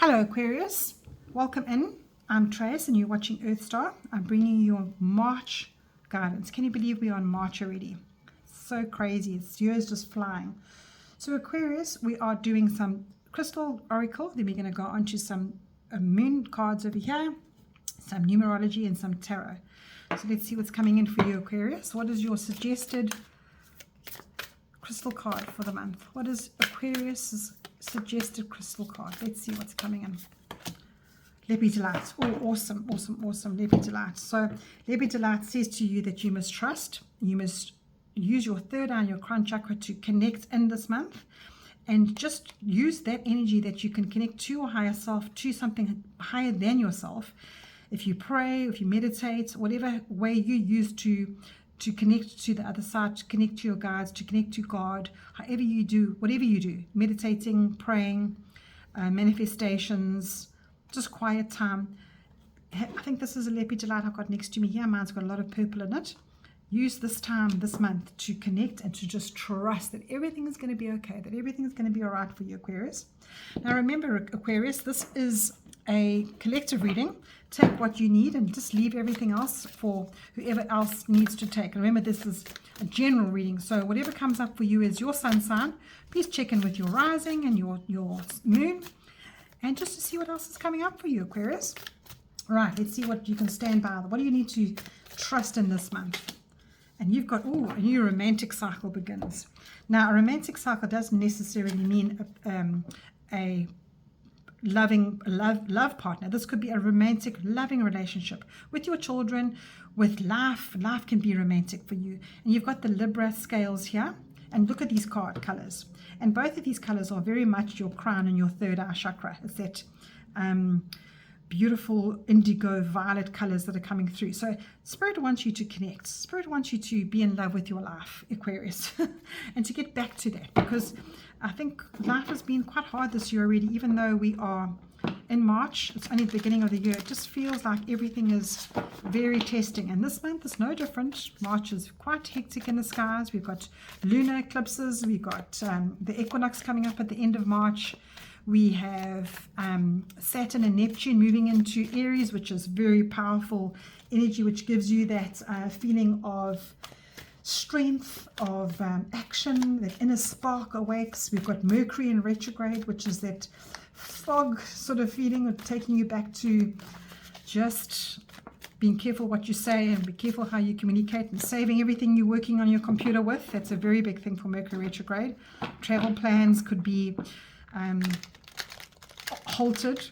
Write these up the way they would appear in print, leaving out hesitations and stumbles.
Hello Aquarius, welcome in. I'm Trace and you're watching Earth Star. I'm bringing you your March guidance. Can you believe we're on March already? So crazy, it's years just flying. So Aquarius, we are doing some crystal oracle, then we're going to go on to some moon cards over here, some numerology and some tarot. So let's see what's coming in for you Aquarius. What is your suggested crystal card for the month? What is Aquarius's suggested crystal card? Let's see what's coming in. Lepi Delight. Oh, awesome, awesome, awesome. Lepi Delight. So Lepi Delight says to you that you must trust. You must use your third eye and your crown chakra to connect in this month, and just use that energy that you can connect to your higher self, to something higher than yourself. If you pray, if you meditate, whatever way you use to connect to the other side, to connect to your guides, to connect to God, however you do, whatever you do, meditating, praying, manifestations, just quiet time. I think this is a Lepi Delight I've got next to me here. Mine's got a lot of purple in it. Use this time, this month, to connect and to just trust that everything is going to be okay, that everything is going to be all right for you, Aquarius. Now remember, Aquarius, this is a collective reading. Take what you need and just leave everything else for whoever else needs to take. And remember, this is a general reading, so whatever comes up for you is your sun sign. Please check in with your rising and your moon, and just to see what else is coming up for you, Aquarius. All right, let's see what you can stand by. What do you need to trust in this month? And you've got, a new romantic cycle begins. Now, a romantic cycle doesn't necessarily mean a love partner. This could be a romantic, loving relationship with your children, with life. Life can be romantic for you. And you've got the Libra scales here. And look at these card colors. And both of these colors are very much your crown and your third eye chakra. It's that beautiful indigo violet colors that are coming through. So Spirit wants you to connect. Spirit wants you to be in love with your life, Aquarius, and to get back to that, because I think life has been quite hard this year already. Even though we are in March, it's only the beginning of the year, it just feels like everything is very testing, and this month is no different. March is quite hectic in the skies. We've got lunar eclipses, we've got the equinox coming up at the end of March. We have Saturn and Neptune moving into Aries, which is very powerful energy, which gives you that feeling of strength, of action. That inner spark awakes. We've got Mercury in retrograde, which is that fog sort of feeling of taking you back to just being careful what you say and be careful how you communicate, and saving everything you're working on your computer with. That's a very big thing for Mercury retrograde. Travel plans could be halted.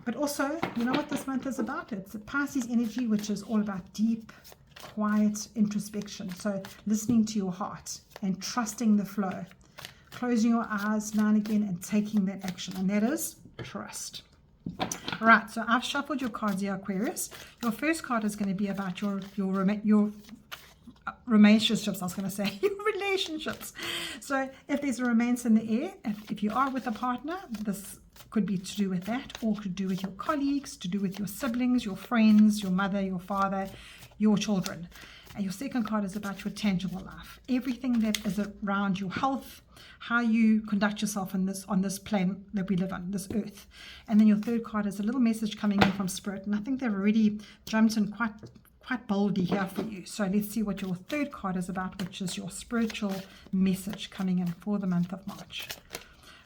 But also, you know what this month is about? It's a Pisces energy, which is all about deep, quiet introspection. So listening to your heart and trusting the flow, closing your eyes now and again and taking that action, and that is trust. All right, so I've shuffled your cards here, Aquarius. Your first card is going to be about your relationships. I was going to say your relationships. So if there's a romance in the air, if you are with a partner, this could be to do with that, or to do with your colleagues, to do with your siblings, your friends, your mother, your father, your children. And your second card is about your tangible life, everything that is around your health, how you conduct yourself on this plane that we live on, this earth. And then your third card is a little message coming in from Spirit, and I think they've already jumped in quite boldly here for you. So let's see what your third card is about, which is your spiritual message coming in for the month of March.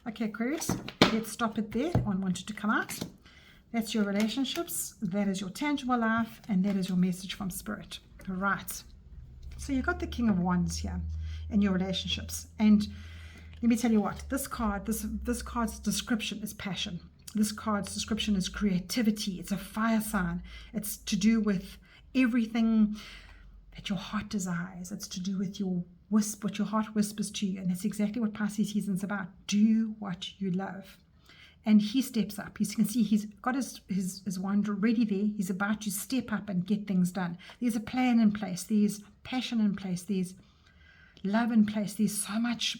Okay, Aquarius, let's stop it there. One wanted to come out. That's your relationships, that is your tangible life, and that is your message from Spirit. All right. So you've got the King of Wands here in your relationships. And let me tell you what, this card's description is passion. This card's description is creativity. It's a fire sign. It's to do with everything that your heart desires. It's to do with what your heart whispers to you. And that's exactly what Pisces season is about. Do what you love. And he steps up. You can see he's got his wand ready there. He's about to step up and get things done. There's a plan in place. There's passion in place. There's love in place. There's so much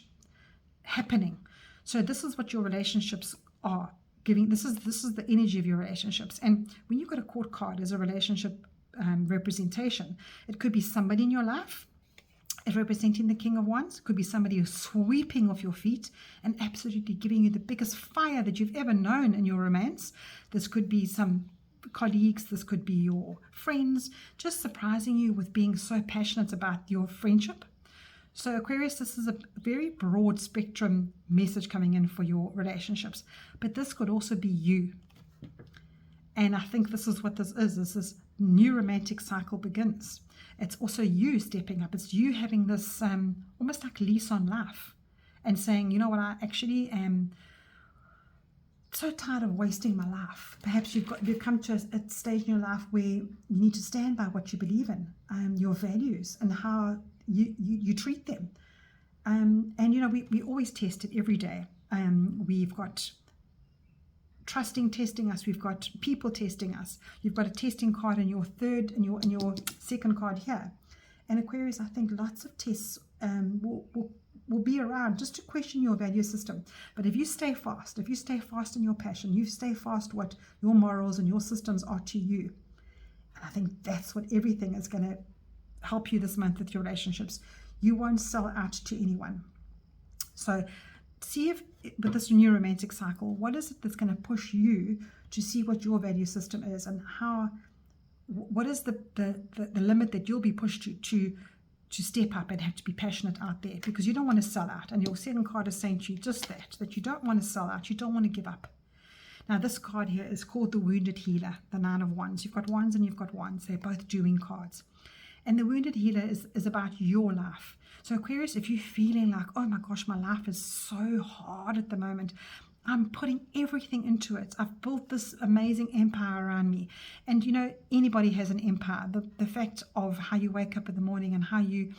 happening. So this is what your relationships are giving. This is the energy of your relationships. And when you've got a court card as a relationship representation, it could be somebody in your life. It representing the King of Wands. Could be somebody who's sweeping off your feet and absolutely giving you the biggest fire that you've ever known in your romance. This could be some colleagues, this could be your friends, just surprising you with being so passionate about your friendship. So Aquarius, this is a very broad spectrum message coming in for your relationships, but this could also be you. And I think this is what this is. This new romantic cycle begins. It's also you stepping up. It's you having this almost like lease on life and saying, you know what, I actually am so tired of wasting my life. Perhaps you've come to a stage in your life where you need to stand by what you believe in, your values, and how you treat them. And you know, we always test it every day. We've got trusting testing us, we've got people testing us. You've got a testing card in your third and your second card here. And Aquarius, I think lots of tests will be around just to question your value system. But if you stay fast in your passion, you stay fast what your morals and your systems are to you. And I think that's what everything is going to help you this month with your relationships. You won't sell out to anyone. So see if with this new romantic cycle, what is it that's going to push you to see what your value system is, and what is the limit that you'll be pushed to step up and have to be passionate out there, because you don't want to sell out. And your second card is saying to you just that you don't want to sell out, you don't want to give up. Now this card here is called the Wounded Healer, the Nine of Wands. You've got Wands and you've got Wands. They're both doing cards. And the Wounded Healer is about your life. So Aquarius, if you're feeling like, oh my gosh, my life is so hard at the moment, I'm putting everything into it. I've built this amazing empire around me. And you know, anybody has an empire. The fact of how you wake up in the morning and how you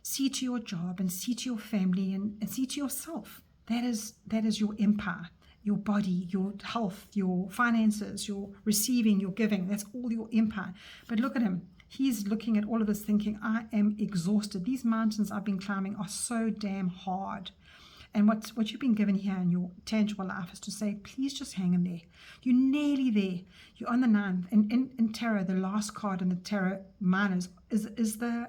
see to your job and see to your family and see to yourself. That is your empire. Your body, your health, your finances, your receiving, your giving. That's all your empire. But look at him. He's looking at all of this thinking, I am exhausted. These mountains I've been climbing are so damn hard. And what you've been given here in your tangible life is to say, please just hang in there. You're nearly there. You're on the ninth. And in tarot, the last card in the tarot minors is the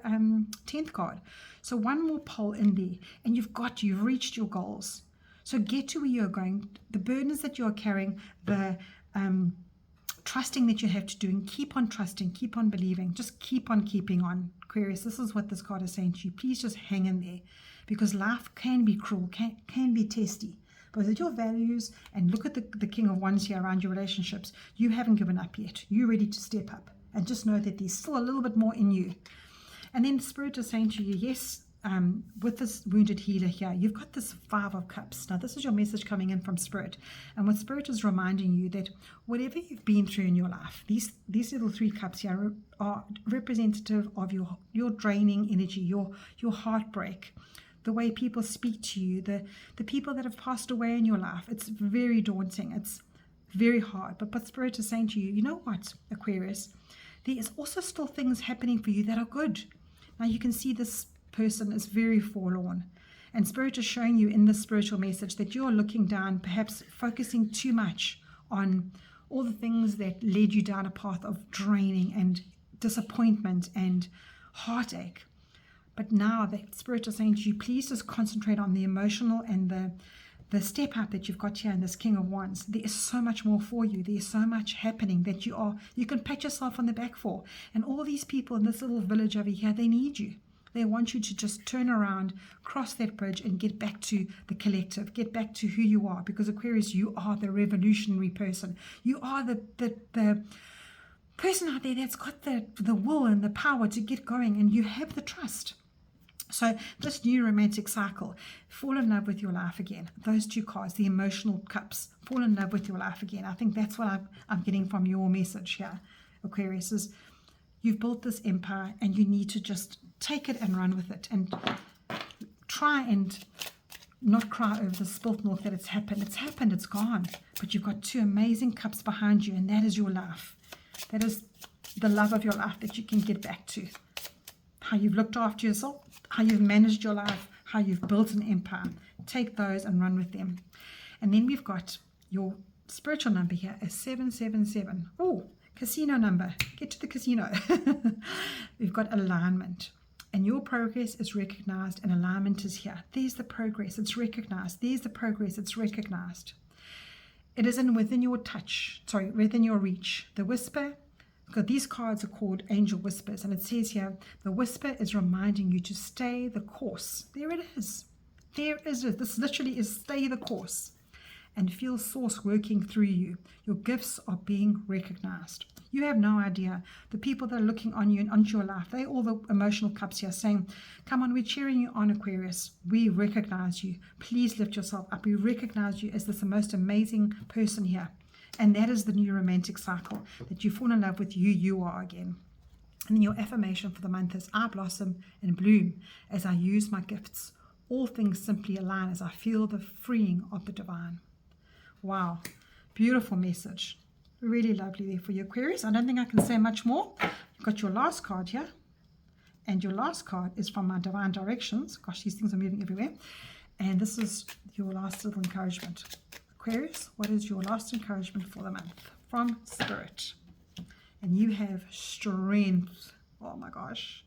10th card. So one more pole in there, and you've reached your goals. So get to where you're going. The burdens that you're carrying, the trusting that you have to do, and keep on trusting, keep on believing, just keep on keeping on. Aquarius, this is what this card is saying to you. Please just hang in there, because life can be cruel, can be testy. But with your values, and look at the King of Wands here around your relationships, you haven't given up yet. You're ready to step up, and just know that there's still a little bit more in you. And then Spirit is saying to you, yes, with this Wounded Healer here, you've got this Five of Cups. Now, this is your message coming in from Spirit. And what Spirit is reminding you that whatever you've been through in your life, these little 3 cups here are representative of your draining energy, your heartbreak, the way people speak to you, the people that have passed away in your life. It's very daunting. It's very hard. But Spirit is saying to you, you know what, Aquarius, there is also still things happening for you that are good. Now, you can see this person is very forlorn, and Spirit is showing you in this spiritual message that you're looking down, perhaps focusing too much on all the things that led you down a path of draining and disappointment and heartache. But now that Spirit is saying to you, please just concentrate on the emotional and the step up that you've got here in this King of Wands. There is so much more for you. There is so much happening that you can pat yourself on the back for. And all these people in this little village over here, they need you. They want you to just turn around, cross that bridge, and get back to the collective, get back to who you are. Because Aquarius, you are the revolutionary person. You are the person out there that's got the will and the power to get going, and you have the trust. So this new romantic cycle, fall in love with your life again. Those 2 cards, the emotional cups, fall in love with your life again. I think that's what I'm getting from your message here, Aquarius, is you've built this empire and you need to just take it and run with it, and try and not cry over the spilt milk that it's happened. It's happened, it's gone. But you've got 2 amazing cups behind you, and that is your life. That is the love of your life that you can get back to. How you've looked after yourself, how you've managed your life, how you've built an empire. Take those and run with them. And then we've got your spiritual number here is 777. Oh, casino number. Get to the casino. We've got alignment. And your progress is recognized and alignment is here. There's the progress, it's recognized. There's the progress, it's recognized. It is within your touch, within your reach. The whisper, because these cards are called angel whispers, and it says here, the whisper is reminding you to stay the course. There it is. There is it. This literally is stay the course and feel source working through you. Your gifts are being recognized. You have no idea. The people that are looking on you and onto your life, they're all the emotional cups here saying, come on, we're cheering you on, Aquarius. We recognize you. Please lift yourself up. We recognize you as this most amazing person here. And that is the new romantic cycle, that you fall in love with you are again. And then your affirmation for the month is, I blossom and bloom as I use my gifts. All things simply align as I feel the freeing of the divine. Wow, beautiful message. Really lovely there for you, Aquarius. I don't think I can say much more. You've got your last card here. And your last card is from my divine directions. Gosh, these things are moving everywhere. And this is your last little encouragement. Aquarius, what is your last encouragement for the month from Spirit? And you have strength. Oh my gosh.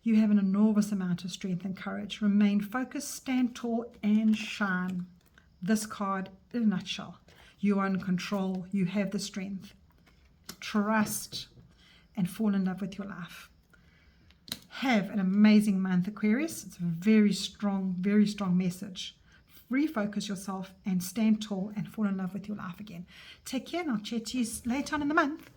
You have an enormous amount of strength and courage. Remain focused, stand tall, and shine. This card in a nutshell. You are in control. You have the strength. Trust and fall in love with your life. Have an amazing month, Aquarius. It's a very strong message. Refocus yourself and stand tall and fall in love with your life again. Take care, and I'll chat to you later on in the month.